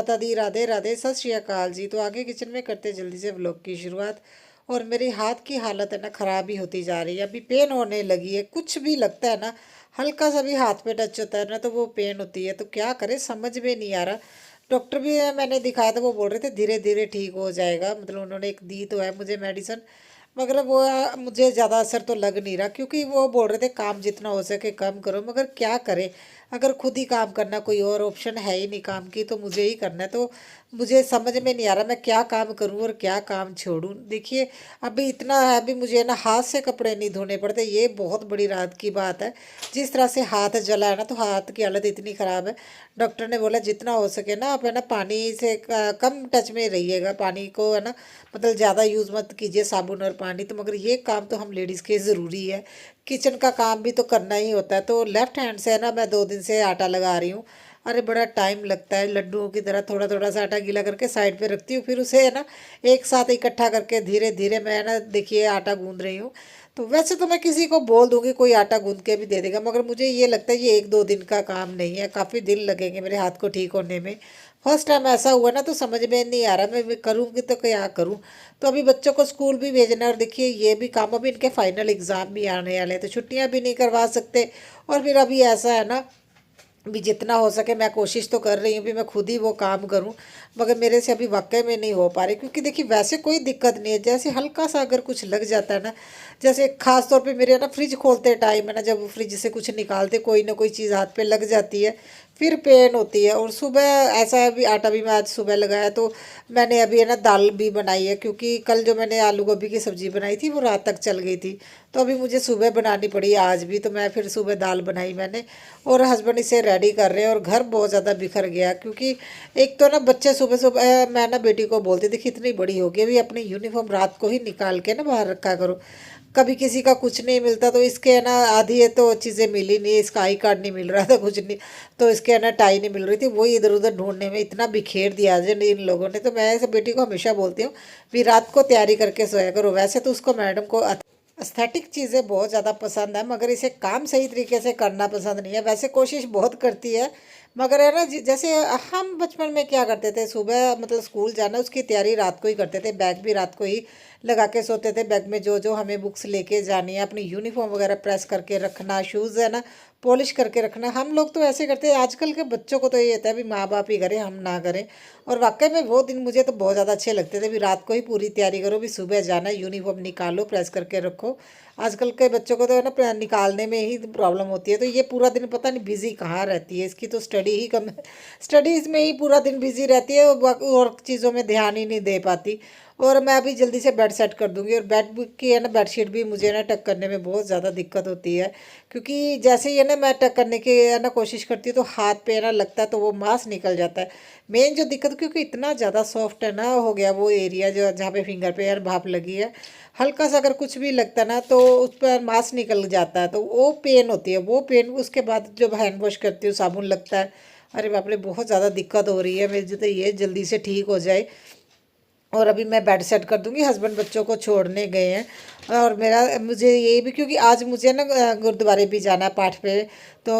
माता दी, राधे राधे, सत श्री अकाल जी। तो आगे किचन में करते जल्दी से व्लॉग की शुरुआत। और मेरी हाथ की हालत है ना ख़राब ही होती जा रही है, अभी पेन होने लगी है। कुछ भी लगता है ना, हल्का सा भी हाथ पे टच होता है ना तो वो पेन होती है। तो क्या करें समझ में नहीं आ रहा। डॉक्टर भी मैंने दिखाया था, वो बोल रहे थे धीरे धीरे ठीक हो जाएगा। मतलब उन्होंने एक दी तो है मुझे मेडिसिन, मगर वो मुझे ज़्यादा असर तो लग नहीं रहा, क्योंकि वो बोल रहे थे काम जितना हो सके कम करो। मगर क्या करें, अगर खुद ही काम करना, कोई और ऑप्शन है ही नहीं काम की, तो मुझे ही करना है। तो मुझे समझ में नहीं आ रहा मैं क्या काम करूं और क्या काम छोड़ूं। देखिए अभी इतना है, अभी मुझे ना हाथ से कपड़े नहीं धोने पड़ते, ये बहुत बड़ी राहत की बात है। जिस तरह से हाथ जला है ना, तो हाथ की हालत इतनी ख़राब है। डॉक्टर ने बोला जितना हो सके ना आप है ना पानी से कम टच में रहिएगा, पानी को है ना मतलब ज़्यादा यूज़ मत कीजिए, साबुन और पानी। तो मगर ये काम तो हम लेडीज़ के ज़रूरी है, किचन का काम भी तो करना ही होता है। तो लेफ़्ट हैंड से है ना मैं 2 दिन से आटा लगा रही हूँ। अरे बड़ा टाइम लगता है, लड्डुओं की तरह थोड़ा थोड़ा सा आटा गीला करके साइड पे रखती हूँ, फिर उसे है ना एक साथ इकट्ठा करके धीरे धीरे मैं है ना देखिए आटा गूंद रही हूँ। तो वैसे तो मैं किसी को बोल दूंगी कोई आटा गूंद के भी दे देगा, मगर मुझे ये लगता है ये 1-2 दिन का काम नहीं है, काफ़ी दिन लगेंगे मेरे हाथ को ठीक होने में। फर्स्ट टाइम ऐसा हुआ ना, तो समझ में नहीं आ रहा मैं करूँगी तो क्या करूँ। तो अभी बच्चों को स्कूल भी भेजना है, और देखिए ये भी काम, अभी इनके फाइनल एग्ज़ाम भी आने वाले हैं, तो छुट्टियाँ भी नहीं करवा सकते। और फिर अभी ऐसा है ना, भी जितना हो सके मैं कोशिश तो कर रही हूँ भी मैं खुद ही वो काम करूँ, मगर मेरे से अभी वाकई में नहीं हो पा रही। क्योंकि देखिए वैसे कोई दिक्कत नहीं है, जैसे हल्का सा अगर कुछ लग जाता है ना, जैसे खास तौर पे मेरे ना फ्रिज खोलते टाइम है ना, जब फ्रिज से कुछ निकालते कोई ना कोई चीज़ हाथ पे लग जाती है, फिर पेन होती है। और सुबह ऐसा है भी आटा भी मैं आज सुबह लगाया, तो मैंने अभी है ना दाल भी बनाई है, क्योंकि कल जो मैंने आलू गोभी की सब्ज़ी बनाई थी वो रात तक चल गई थी, तो अभी मुझे सुबह बनानी पड़ी आज भी। तो मैं फिर सुबह दाल बनाई मैंने, और हस्बैंड इसे रेडी कर रहे हैं। और घर बहुत ज़्यादा बिखर गया, क्योंकि एक तो ना बच्चे सुबह सुबह, मैं ना बेटी को बोलती थी कि इतनी बड़ी हो गई अभी अपनी यूनिफॉर्म रात को ही निकाल के ना बाहर रखा करो, कभी किसी का कुछ नहीं मिलता। तो इसके है ना आधी है तो चीज़ें मिली नहीं, इसका आई कार्ड नहीं मिल रहा था, कुछ नहीं, तो इसके है ना टाई नहीं मिल रही थी, वही इधर उधर ढूंढने में इतना बिखेर दिया आज इन लोगों ने। तो मैं ऐसे बेटी को हमेशा बोलती हूँ भी रात को तैयारी करके सोया करो। वैसे तो उसको मैडम को एस्थेटिक चीज़ें बहुत ज़्यादा पसंद है, मगर इसे काम सही तरीके से करना पसंद नहीं है। वैसे कोशिश बहुत करती है, मगर है ना जैसे हम बचपन में क्या करते थे, सुबह मतलब स्कूल जाना उसकी तैयारी रात को ही करते थे, बैग भी रात को ही लगा के सोते थे। बैग में जो जो हमें बुक्स लेके जानी है, अपनी यूनिफॉर्म वगैरह प्रेस करके रखना, शूज़ है ना पॉलिश करके रखना, हम लोग तो ऐसे करते हैं। आजकल के बच्चों को तो ये होता है भी माँ बाप ही करें, हम ना करें। और वाकई में वो दिन मुझे तो बहुत ज़्यादा अच्छे लगते थे भी रात को ही पूरी तैयारी करो, भी सुबह जाना है, यूनिफॉर्म निकालो प्रेस करके रखो। आजकल के बच्चों को तो है ना निकालने में ही प्रॉब्लम होती है, तो ये पूरा दिन पता नहीं बिजी कहाँ रहती है, इसकी तो स्टडी ही कम, स्टडीज़ में ही पूरा दिन बिजी रहती है, और चीज़ों में ध्यान ही नहीं दे पाती। और मैं अभी जल्दी से बेड सेट कर दूंगी। और बेड की है ना बेडशीट भी मुझे ना टक करने में बहुत ज़्यादा दिक्कत होती है, क्योंकि जैसे ही है ना मैं टक करने की है ना कोशिश करती हूँ, तो हाथ पे है ना लगता है तो वो मांस निकल जाता है। मेन जो दिक्कत, क्योंकि इतना ज़्यादा सॉफ्ट है ना हो गया वो एरिया जो जहाँ पे फिंगर पे यार भाप लगी है, हल्का सा अगर कुछ भी लगता है ना तो उस पर मांस निकल जाता है, तो वो पेन होती है। वो पेन उसके बाद जब हैंड वॉश करती हूँ साबुन लगता है। अरे बाप रे बहुत ज़्यादा दिक्कत हो रही है मेरी, तो ये जल्दी से ठीक हो जाए। और अभी मैं बेड सेट कर दूंगी, हस्बैंड बच्चों को छोड़ने गए हैं। और मेरा मुझे ये भी, क्योंकि आज मुझे ना गुरुद्वारे भी जाना है पाठ पे, तो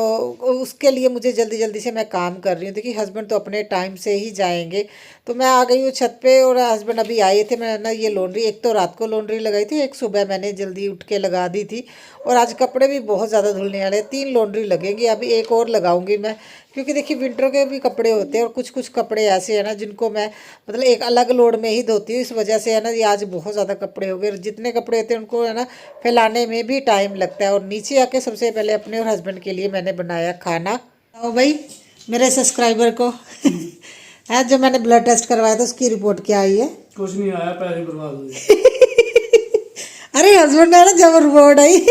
उसके लिए मुझे जल्दी जल्दी से मैं काम कर रही हूँ। देखिए हस्बैंड तो अपने टाइम से ही जाएंगे, तो मैं आ गई हूँ छत पे। और हस्बैंड अभी आए थे, मैं ना ये लॉन्ड्री, एक तो रात को लॉन्ड्री लगाई थी, एक सुबह मैंने जल्दी उठ के लगा दी थी। और आज कपड़े भी बहुत ज़्यादा धुलने वाले हैं, 3 लॉन्ड्री लगेंगी, अभी एक और लगाऊंगी मैं। क्योंकि देखिए विंटर के भी कपड़े होते हैं, और कुछ कुछ कपड़े ऐसे हैं ना जिनको मैं मतलब एक अलग लोड में ही धोती हूँ। इस वजह से है ना ये आज बहुत ज़्यादा कपड़े हो गए, और जितने कपड़े होते हैं उनको है ना फैलाने में भी टाइम लगता है। और नीचे आके सबसे पहले अपने और हस्बैंड के लिए मैंने बनाया खाना। और भाई मेरे सब्सक्राइबर को है, जो मैंने ब्लड टेस्ट करवाया था उसकी रिपोर्ट क्या आई है? कुछ नहीं आया, पैसे बर्बाद हो गए। अरे हस्बैंड है ना, जब रिपोर्ट आई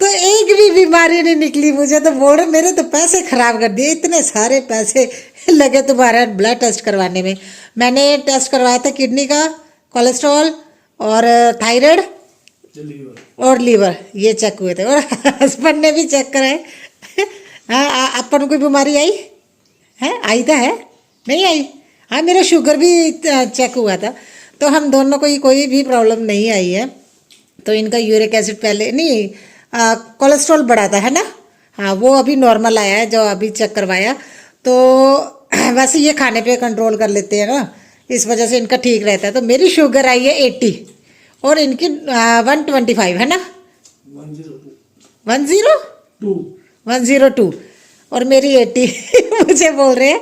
तो एक भी बीमारी नहीं निकली। मुझे तो बोल रहे मेरे तो पैसे खराब कर दिए, इतने सारे पैसे लगे तुम्हारा ब्लड टेस्ट करवाने में। मैंने टेस्ट करवाया था किडनी का, कोलेस्ट्रॉल और थायराइड और लीवर, ये चेक हुए थे। और हस्बैंड ने भी चेक कराए। हाँ अपन कोई बीमारी आई है? आई तो है, नहीं आई? हाँ मेरा शुगर भी चेक हुआ था, तो हम दोनों को ही कोई भी प्रॉब्लम नहीं आई है। तो इनका यूरिक एसिड पहले नहीं, कोलेस्ट्रॉल बढ़ा था है ना, हाँ वो अभी नॉर्मल आया है जो अभी चेक करवाया। तो वैसे ये खाने पे कंट्रोल कर लेते हैं ना, इस वजह से इनका ठीक रहता है। तो मेरी शुगर आई है 80 और इनकी 125 है ना, 102 102 और मेरी 80 मुझे बोल रहे हैं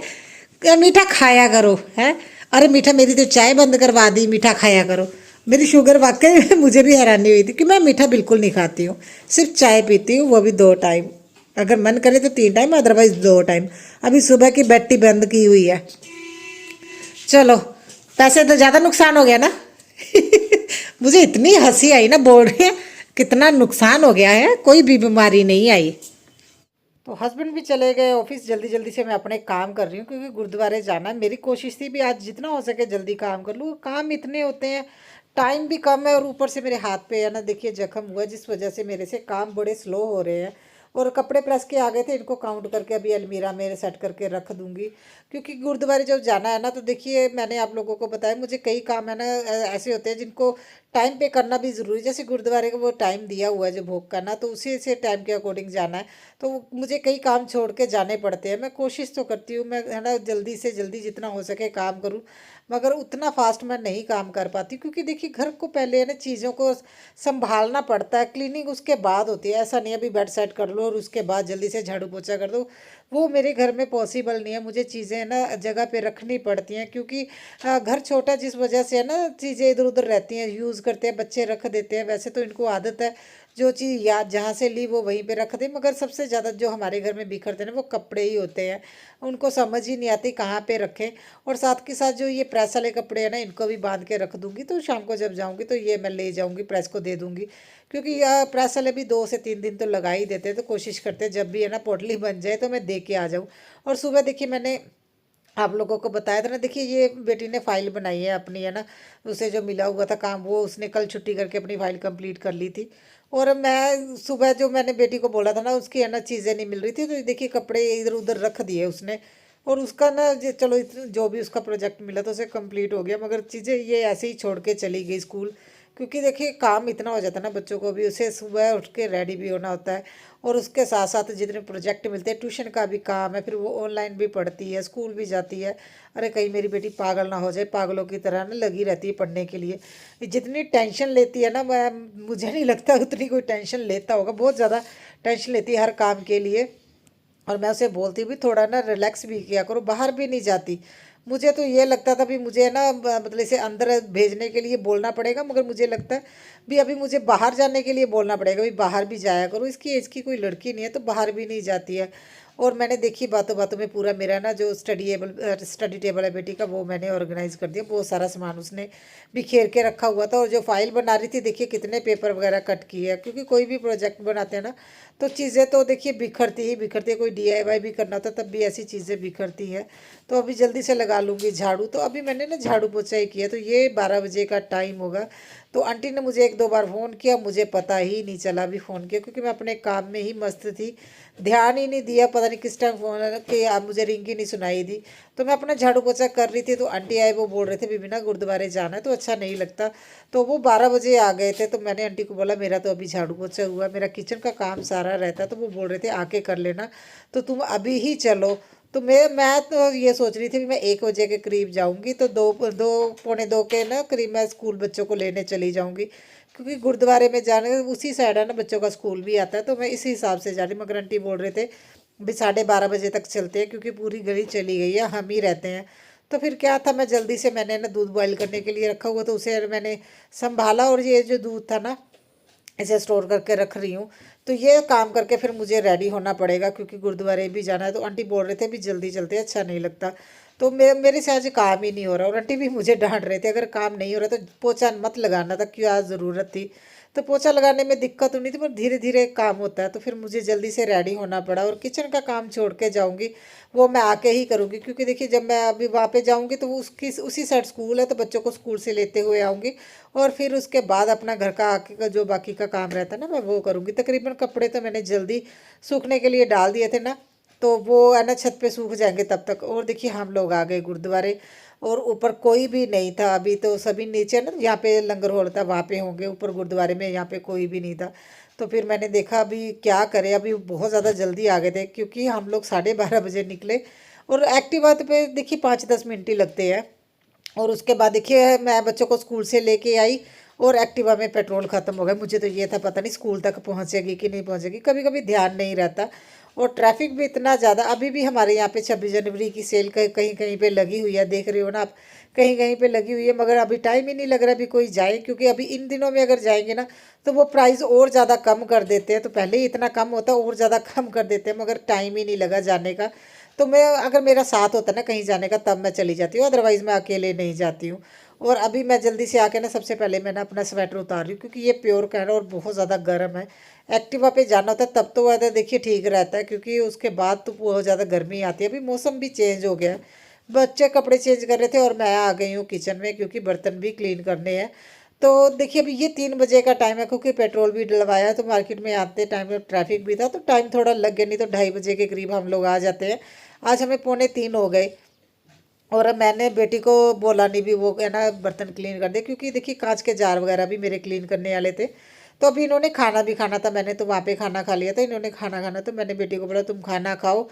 कि मीठा खाया करो है। अरे मीठा, मेरी तो चाय बंद करवा दी, मीठा खाया करो। मेरी शुगर वाकई मुझे भी हैरानी हुई थी कि मैं मीठा बिल्कुल नहीं खाती हूँ, सिर्फ चाय पीती हूँ, वो भी 2 टाइम, अगर मन करे तो 3 टाइम, अदरवाइज 2 टाइम। अभी सुबह की बैट्टी बंद की हुई है। चलो, पैसे तो ज़्यादा नुकसान हो गया ना। मुझे इतनी हंसी आई ना, बोल रहे हैं कितना नुकसान हो गया है, कोई भी बीमारी नहीं आई। तो हस्बैंड भी चले गए ऑफिस, जल्दी जल्दी से मैं अपने काम कर रही हूँ क्योंकि गुरुद्वारे जाना है। मेरी कोशिश थी भी आज जितना हो सके जल्दी काम कर लूँ, काम इतने होते हैं, टाइम भी कम है और ऊपर से मेरे हाथ पे है ना, देखिए जख्म हुआ है, जिस वजह से मेरे से काम बड़े स्लो हो रहे हैं। और कपड़े प्रेस के आ गए थे, इनको काउंट करके अभी अलमीरा में सेट करके रख दूंगी क्योंकि गुरुद्वारे जब जाना है ना, तो देखिए मैंने आप लोगों को बताया मुझे कई काम है ना ऐसे होते हैं जिनको टाइम पे करना भी ज़रूरी है। जैसे गुरुद्वारे का वो टाइम दिया हुआ है जो भोग करना, तो उसी से टाइम के अकॉर्डिंग जाना है, तो मुझे कई काम छोड़ के जाने पड़ते हैं। मैं कोशिश तो करती हूँ, मैं है ना जल्दी से जल्दी जितना हो सके काम करूँ, मगर उतना फास्ट मैं नहीं काम कर पाती क्योंकि देखिए घर को पहले है ना चीज़ों को संभालना पड़ता है, क्लीनिंग उसके बाद होती है। ऐसा नहीं है अभी बेड सेट कर लो और उसके बाद जल्दी से झाड़ू पोछा कर दो, वो मेरे घर में पॉसिबल नहीं है। मुझे चीज़ें ना जगह पे रखनी पड़ती हैं क्योंकि घर छोटा जिस वजह से है ना, चीज़ें इधर उधर रहती हैं, यूज़ करते हैं, बच्चे रख देते हैं। वैसे तो इनको आदत है जो चीज़ याद जहाँ से ली वो वहीं पे रख दे, मगर सबसे ज़्यादा जो हमारे घर में बिखरते हैं ना वो कपड़े ही होते हैं, उनको समझ ही नहीं आती कहाँ पे रखें। और साथ के साथ जो ये प्रेस वाले कपड़े हैं ना, इनको भी बांध के रख दूँगी, तो शाम को जब जाऊँगी तो ये मैं ले जाऊँगी, प्रेस को दे दूँगी क्योंकि यह प्रेस वाले भी 2 से 3 दिन तो लगा ही देते हैं। तो कोशिश करते हैं जब भी है ना पोटली बन जाए तो मैं दे के आ जाऊँ। और सुबह देखिए मैंने आप लोगों को बताया था ना, देखिए ये बेटी ने फाइल बनाई है अपनी है ना, उसे जो मिला हुआ था काम वो उसने कल छुट्टी करके अपनी फाइल कंप्लीट कर ली थी। और मैं सुबह जो मैंने बेटी को बोला था ना, उसकी है ना चीज़ें नहीं मिल रही थी, तो देखिए कपड़े इधर उधर रख दिए उसने। और उसका ना चलो जो भी उसका प्रोजेक्ट मिला तो उसे कंप्लीट हो गया, मगर चीज़ें ये ऐसे ही छोड़ के चली गई स्कूल क्योंकि देखिए काम इतना हो जाता है ना बच्चों को भी, उसे सुबह उठ के रेडी भी होना होता है और उसके साथ साथ जितने प्रोजेक्ट मिलते हैं, ट्यूशन का भी काम है, फिर वो ऑनलाइन भी पढ़ती है, स्कूल भी जाती है। अरे कहीं मेरी बेटी पागल ना हो जाए, पागलों की तरह ना लगी रहती है पढ़ने के लिए। जितनी टेंशन लेती है ना, मैं मुझे नहीं लगता उतनी कोई टेंशन लेता होगा, बहुत ज़्यादा टेंशन लेती है हर काम के लिए। और मैं उसे बोलती भी थोड़ा ना रिलैक्स भी किया करो, बाहर भी नहीं जाती। मुझे तो ये लगता था भी मुझे ना मतलब इसे अंदर भेजने के लिए बोलना पड़ेगा, मगर मुझे लगता है भी अभी मुझे बाहर जाने के लिए बोलना पड़ेगा, भी बाहर भी जाया करो, इसकी एज की कोई लड़की नहीं है तो बाहर भी नहीं जाती है। और मैंने देखी बातों बातों में पूरा मेरा ना जो स्टडी टेबल है बेटी का, वो मैंने ऑर्गेनाइज़ कर दिया। बहुत सारा सामान उसने बिखेर के रखा हुआ था। और जो फाइल बना रही थी देखिए कितने पेपर वगैरह कट किए हैं, क्योंकि कोई भी प्रोजेक्ट बनाते हैं ना तो चीज़ें तो देखिए बिखरती ही बिखरती है। कोई DIY भी करना होता तब भी ऐसी चीज़ें बिखरती हैं। तो अभी जल्दी से लगा लूँगी झाड़ू। तो अभी मैंने ना झाड़ू पोछा ही किया, तो ये 12 बजे का टाइम होगा। तो आंटी ने मुझे 1-2 बार फ़ोन किया, मुझे पता ही नहीं चला अभी फ़ोन किया क्योंकि मैं अपने काम में ही मस्त थी, ध्यान ही नहीं दिया, पता नहीं किस टाइम फ़ोन कि आप मुझे रिंग ही नहीं सुनाई दी। तो मैं अपना झाड़ू पोछा कर रही थी तो आंटी आए, वो बोल रहे थे बीबी ना गुरुद्वारे जाना है तो अच्छा नहीं लगता। तो वो 12 बजे आ गए थे, तो मैंने आंटी को बोला मेरा तो अभी झाड़ू पोछा हुआ, मेरा किचन का काम सारा रहता है। तो वो बोल रहे थे आके कर लेना, तो तुम अभी ही चलो। तो मैं तो ये सोच रही थी कि मैं 1 बजे के करीब जाऊंगी, तो दो पौने दो के ना करीब मैं स्कूल बच्चों को लेने चली जाऊंगी क्योंकि गुरुद्वारे में जाने उसी साइड है ना बच्चों का स्कूल भी आता है। तो मैं इसी हिसाब से जा रही, मगर आंटी बोल रहे थे भी 12:30 बजे तक चलते हैं क्योंकि पूरी गली चली गई है, हम ही रहते हैं। तो फिर क्या था, मैं जल्दी से मैंने ना दूध बॉईल करने के लिए रखा हुआ तो उसे मैंने संभाला और ये जो दूध था ना इसे स्टोर करके रख रही हूँ। तो ये काम करके फिर मुझे रेडी होना पड़ेगा क्योंकि गुरुद्वारे भी जाना है। तो आंटी बोल रहे थे भी जल्दी चलते अच्छा नहीं लगता। तो मेरे से आज काम ही नहीं हो रहा और आंटी भी मुझे डांट रहे थे अगर काम नहीं हो रहा तो पोछा मत लगाना था, क्यों आज ज़रूरत थी। तो पोछा लगाने में दिक्कत तो नहीं थी पर धीरे धीरे काम होता है। तो फिर मुझे जल्दी से रेडी होना पड़ा और किचन का काम छोड़ के जाऊँगी, वो मैं आके ही करूँगी क्योंकि देखिए जब मैं अभी वहाँ पे जाऊँगी तो वो उसकी उसी साइड स्कूल है, तो बच्चों को स्कूल से लेते हुए आऊँगी और फिर उसके बाद अपना घर का आके का जो बाकी का काम रहता है ना मैं वो करूँगी। तकरीबन कपड़े तो मैंने जल्दी सूखने के लिए डाल दिए थे ना, तो वो है ना छत पे सूख जाएंगे तब तक। और देखिए हम लोग आ गए गुरुद्वारे और ऊपर कोई भी नहीं था अभी, तो सभी नीचे ना जहाँ पे लंगर हॉल था वहाँ पे होंगे, ऊपर गुरुद्वारे में यहाँ पे कोई भी नहीं था। तो फिर मैंने देखा अभी क्या करें, अभी बहुत ज़्यादा जल्दी आ गए थे क्योंकि हम लोग 12:30 बजे निकले और एक्टिवा पे देखिए 5-10 मिनट ही लगते हैं। और उसके बाद देखिए मैं बच्चों को स्कूल से लेके आई और एक्टिवा में पेट्रोल ख़त्म हो गया। मुझे तो ये था पता नहीं स्कूल तक पहुंचेगी कि नहीं पहुंचेगी, कभी कभी ध्यान नहीं रहता। और ट्रैफिक भी इतना ज़्यादा, अभी भी हमारे यहाँ पे 26 जनवरी की सेल कहीं कहीं पे लगी हुई है, देख रहे हो ना आप, कहीं कहीं पे लगी हुई है। मगर अभी टाइम ही नहीं लग रहा अभी कोई जाए, क्योंकि अभी इन दिनों में अगर जाएंगे ना तो वो प्राइस और ज़्यादा कम कर देते हैं। तो पहले ही इतना कम होता और ज़्यादा कम कर देते हैं, मगर टाइम ही नहीं लगा जाने का। तो मैं, अगर मेरा साथ होता ना कहीं जाने का, तब मैं चली जाती हूँ, अदरवाइज़ मैं अकेले नहीं जाती हूँ। और अभी मैं जल्दी से आके ना सबसे पहले मैं ना अपना स्वेटर उतार रही हूँ, क्योंकि ये प्योर का है ना और बहुत ज़्यादा गर्म है। एक्टिवा पे जाना होता है तब तो वह देखिए ठीक रहता है, क्योंकि उसके बाद तो बहुत ज़्यादा गर्मी आती है। अभी मौसम भी चेंज हो गया है। बच्चे कपड़े चेंज कर रहे थे और मैं आ गई हूँ किचन में, क्योंकि बर्तन भी क्लीन करने हैं। तो देखिए अभी ये 3 बजे का टाइम है, क्योंकि पेट्रोल भी डलवाया है, तो मार्केट में आते टाइम में ट्रैफिक भी था तो टाइम थोड़ा लग गया, नहीं तो 2:30 बजे के करीब हम लोग आ जाते हैं। आज हमें 2:45 हो गए। और अब मैंने बेटी को बोला नहीं भी, वो है ना बर्तन क्लीन कर दे, क्योंकि देखिए कांच के जार वगैरह भी मेरे क्लीन करने वाले थे। तो अभी इन्होंने खाना भी खाना था, मैंने तो वहाँ पे खाना खा लिया था, इन्होंने खाना खाना, तो मैंने बेटी को बोला तुम खाना खाओ,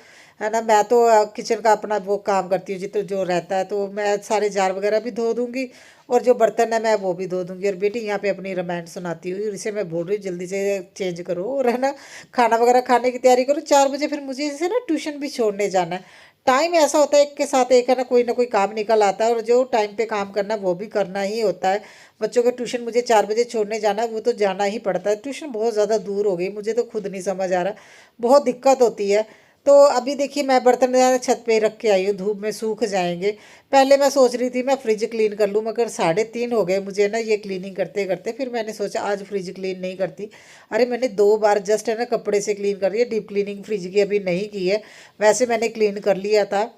है ना। मैं तो किचन का अपना वो काम करती हूँ जितना जो रहता है, तो मैं सारे जार वगैरह भी धो दूँगी और जो बर्तन है मैं वो भी धो दूँगी। और बेटी यहाँ पे अपनी रामायण सुनाती हुई, इसे मैं बोल रही हूँ जल्दी से चेंज करो और है ना खाना वगैरह खाने की तैयारी करो। 4 बजे फिर मुझे इसे ना ट्यूशन भी छोड़ने जाना है। टाइम ऐसा होता है, एक के साथ एक है ना कोई काम निकल आता है, और जो टाइम पे काम करना वो भी करना ही होता है। बच्चों के ट्यूशन मुझे 4 बजे छोड़ने जाना है, वो तो जाना ही पड़ता है। ट्यूशन बहुत ज़्यादा दूर हो गई, मुझे तो खुद नहीं समझ आ रहा, बहुत दिक्कत होती है। तो अभी देखिए मैं बर्तन छत पे रख के आई हूँ, धूप में सूख जाएंगे। पहले मैं सोच रही थी मैं फ्रिज क्लीन कर लूँ, मगर 3:30 हो गए मुझे ना ये क्लीनिंग करते करते। फिर मैंने सोचा आज फ्रिज क्लीन नहीं करती। अरे मैंने 2 बार जस्ट है ना कपड़े से क्लीन कर लिया, डीप क्लीनिंग फ्रिज की अभी नहीं की है। वैसे मैंने क्लीन कर लिया था,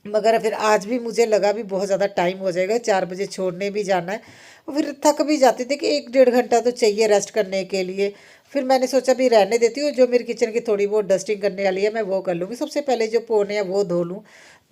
मगर फिर आज भी मुझे लगा भी बहुत ज़्यादा टाइम हो जाएगा, 4 बजे छोड़ने भी जाना है। और फिर थक भी जाती थी कि 1-1.5 घंटा तो चाहिए रेस्ट करने के लिए। फिर मैंने सोचा भी रहने देती हूँ, जो मेरी किचन की थोड़ी बहुत डस्टिंग करने वाली है मैं वो कर लूँगी। सबसे पहले जो पोने हैं वो धो लूँ,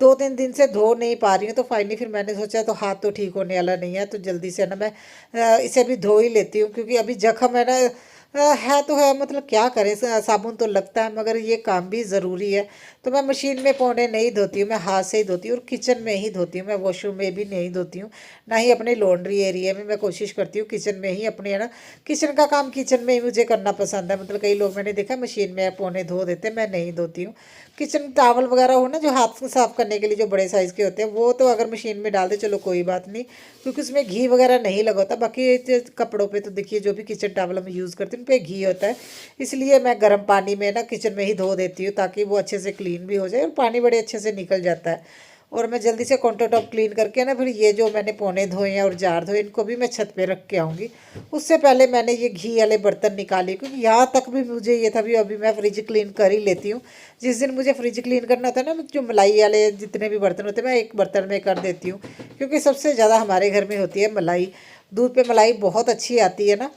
2-3 दिन से धो नहीं पा रही हूँ। तो फाइनली फिर मैंने सोचा तो हाथ तो ठीक होने वाला नहीं है, तो जल्दी से ना मैं इसे भी धो ही लेती हूँ, क्योंकि अभी जख्म है ना है तो है, मतलब क्या करें, साबुन तो लगता है मगर ये काम भी ज़रूरी है। तो मैं मशीन में पौने नहीं धोती हूँ, मैं हाथ से ही धोती हूँ और किचन में ही धोती हूँ। मैं वॉशरूम में भी नहीं धोती हूँ, ना ही अपने लॉन्ड्री एरिया में। मैं कोशिश करती हूँ किचन में ही अपने है ना, किचन का काम किचन में ही मुझे करना पसंद है। मतलब कई लोग मैंने देखा मशीन में पौने धो देते, मैं नहीं धोती हूँ। किचन टावल वगैरह हो ना जो हाथ को साफ़ करने के लिए जो बड़े साइज़ के होते हैं, वो तो अगर मशीन में डाल दे चलो कोई बात नहीं, क्योंकि उसमें घी वगैरह नहीं लगा होता। बाकी कपड़ों पे तो देखिए जो भी किचन टावल हम यूज़ करते हैं उन पे घी होता है, इसलिए मैं गर्म पानी में ना किचन में ही धो देती हूँ, ताकि वो अच्छे से क्लीन भी हो जाए और पानी बड़े अच्छे से निकल जाता है। और मैं जल्दी से काउंटर टॉप क्लीन करके ना, फिर ये जो मैंने पौने धोए हैं और जार धोए, इनको भी मैं छत पे रख के आऊँगी। उससे पहले मैंने ये घी वाले बर्तन निकाले, क्योंकि यहाँ तक भी मुझे ये था भी अभी मैं फ्रिज क्लीन कर ही लेती हूँ। जिस दिन मुझे फ्रिज क्लीन करना होता है ना, जो मलाई वाले जितने भी बर्तन होते हैं मैं एक बर्तन में कर देती हूँ, क्योंकि सबसे ज़्यादा हमारे घर में होती है मलाई। दूध पे मलाई बहुत अच्छी आती है ना।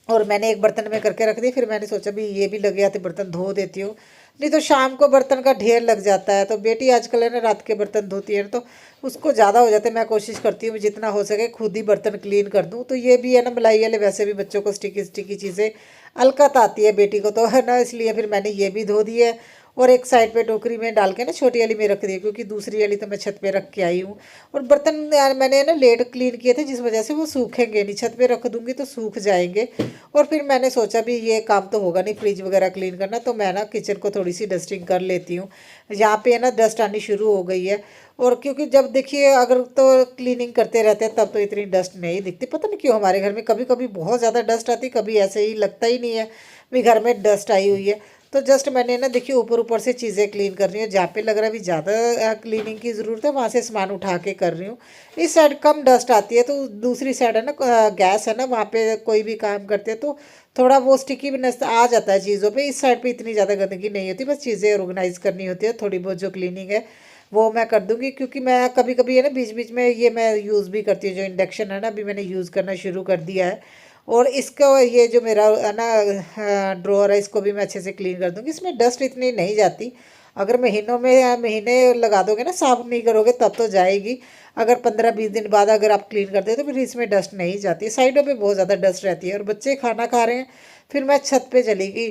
और मैंने एक बर्तन में करके रख दी, फिर मैंने सोचा भी ये भी लग गया तो बर्तन धो देती हूँ, नहीं तो शाम को बर्तन का ढेर लग जाता है। तो बेटी आजकल है ना रात के बर्तन धोती है ना, तो उसको ज़्यादा हो जाते हैं। मैं कोशिश करती हूँ जितना हो सके खुद ही बर्तन क्लीन कर दूँ। तो ये भी है ना मलाई वाले, वैसे भी बच्चों को स्टिकी स्टिकी चीज़ें अलकत आती है बेटी को, तो है ना, इसलिए फिर मैंने ये भी धो दी है। और एक साइड पे टोकरी में डाल के ना छोटी वाली में रख दी, क्योंकि दूसरी वाली तो मैं छत पे रख के आई हूँ। और बर्तन यार मैंने ना लेट क्लीन किए थे, जिस वजह से वो सूखेंगे नहीं, छत पे रख दूंगी तो सूख जाएंगे। और फिर मैंने सोचा भी ये काम तो होगा नहीं फ्रिज वगैरह क्लीन करना, तो मैं ना किचन को थोड़ी सी डस्टिंग कर लेती हूँ। यहाँ पे है ना डस्ट आनी शुरू हो गई है। और क्योंकि जब देखिए अगर तो क्लीनिंग करते रहते हैं तब तो इतनी डस्ट नहीं दिखती, पता नहीं क्यों हमारे घर में कभी कभी बहुत ज़्यादा डस्ट आती, कभी ऐसे ही लगता ही नहीं है भी घर में डस्ट आई हुई है। तो जस्ट मैंने ना देखिए ऊपर ऊपर से चीज़ें क्लीन कर रही हूँ, जहाँ पे लग रहा है भी ज़्यादा क्लीनिंग की ज़रूरत है वहाँ से सामान उठा के कर रही हूँ। इस साइड कम डस्ट आती है, तो दूसरी साइड है ना गैस है ना, वहाँ पे कोई भी काम करते हैं तो थोड़ा वो स्टिकीनेस आ जाता है चीज़ों पे। इस साइड पे इतनी ज़्यादा गंदगी नहीं होती, बस चीज़ें ऑर्गेनाइज करनी होती है, थोड़ी बहुत जो क्लीनिंग है वो मैं कर दूंगी। क्योंकि मैं कभी कभी है ना बीच बीच में ये मैं यूज़ भी करती हूँ, जो इंडक्शन है ना अभी मैंने यूज़ करना शुरू कर दिया है। और इसका ये जो मेरा है ना ड्रॉअर है, इसको भी मैं अच्छे से क्लीन कर दूंगी, इसमें डस्ट इतनी नहीं जाती। अगर महीनों में या महीने लगा दोगे ना साफ नहीं करोगे तब तो जाएगी। अगर 15-20 दिन बाद अगर आप क्लीन करते हो तो फिर इसमें डस्ट नहीं जाती। साइडों पे बहुत ज़्यादा डस्ट रहती है। और बच्चे खाना खा रहे हैं, फिर मैं छत पे चली गई।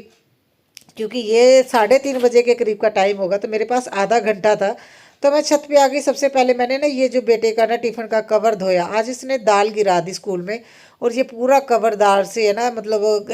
क्योंकि ये 3:30 बजे के करीब का टाइम होगा, तो मेरे पास आधा घंटा था। तो मैं छत पे आ गई। सबसे पहले मैंने ना ये जो बेटे का ना टिफ़िन का कवर धोया। आज इसने दाल गिरा दी स्कूल में, और ये पूरा कवर दाल से है ना, मतलब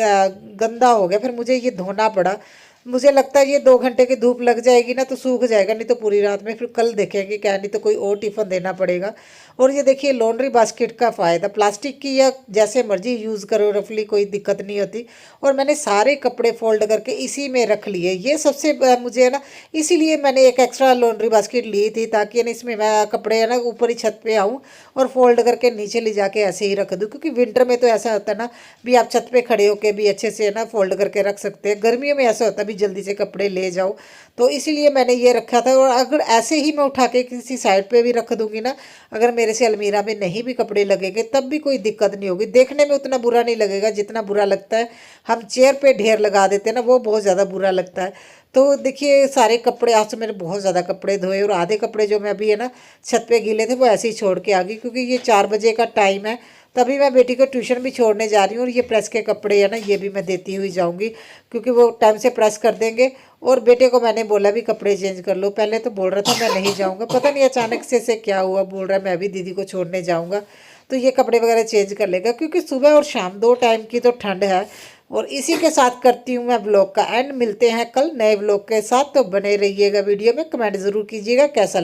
गंदा हो गया। फिर मुझे ये धोना पड़ा। मुझे लगता है ये 2 घंटे की धूप लग जाएगी ना तो सूख जाएगा, नहीं तो पूरी रात में फिर कल देखेंगे क्या, नहीं तो कोई और टिफ़िन देना पड़ेगा। और ये देखिए लॉन्ड्री बास्केट का फ़ायदा, प्लास्टिक की या जैसे मर्जी यूज़ करो, रफली कोई दिक्कत नहीं होती। और मैंने सारे कपड़े फोल्ड करके इसी में रख लिए। ये सबसे मुझे है ना, इसीलिए मैंने एक एक्स्ट्रा लॉन्ड्री बास्केट ली थी, ताकि है ना इसमें मैं कपड़े है ना ऊपर ही छत पे आऊँ और फोल्ड करके नीचे ले जाके ऐसे ही रख दूँ। क्योंकि विंटर में तो ऐसा होता है ना, भी आप छत पे खड़े होके भी अच्छे से है ना फोल्ड करके रख सकते हैं। गर्मियों में ऐसा होता है भी जल्दी से कपड़े ले जाओ, तो इसीलिए मैंने ये रखा था। और अगर ऐसे ही मैं उठा के किसी साइड पे भी रख दूंगी ना, अगर मेरे से अलमीरा में नहीं भी कपड़े लगेंगे तब भी कोई दिक्कत नहीं होगी, देखने में उतना बुरा नहीं लगेगा जितना बुरा लगता है हम चेयर पे ढेर लगा देते हैं ना, वो बहुत ज़्यादा बुरा लगता है। तो देखिए सारे कपड़े, आज तो मैंने बहुत ज़्यादा कपड़े धोए, और आधे कपड़े जो मैं अभी है ना छत पे गीले थे वो ऐसे ही छोड़ के आ गई, क्योंकि ये 4 बजे का टाइम है। तभी मैं बेटी को ट्यूशन भी छोड़ने जा रही हूँ, और ये प्रेस के कपड़े है ना ये भी मैं देती हुई जाऊँगी, क्योंकि वो टाइम से प्रेस कर देंगे। और बेटे को मैंने बोला भी कपड़े चेंज कर लो, पहले तो बोल रहा था मैं नहीं जाऊँगा, पता नहीं अचानक से क्या हुआ, बोल रहा है मैं भी दीदी को छोड़ने जाऊँगा। तो ये कपड़े वगैरह चेंज कर लेगा, क्योंकि सुबह और शाम 2 टाइम की तो ठंड है। और इसी के साथ करती हूँ मैं ब्लॉग का एंड। मिलते हैं कल नए ब्लॉग के साथ, तो बने रहिएगा वीडियो में। कमेंट ज़रूर कीजिएगा कैसा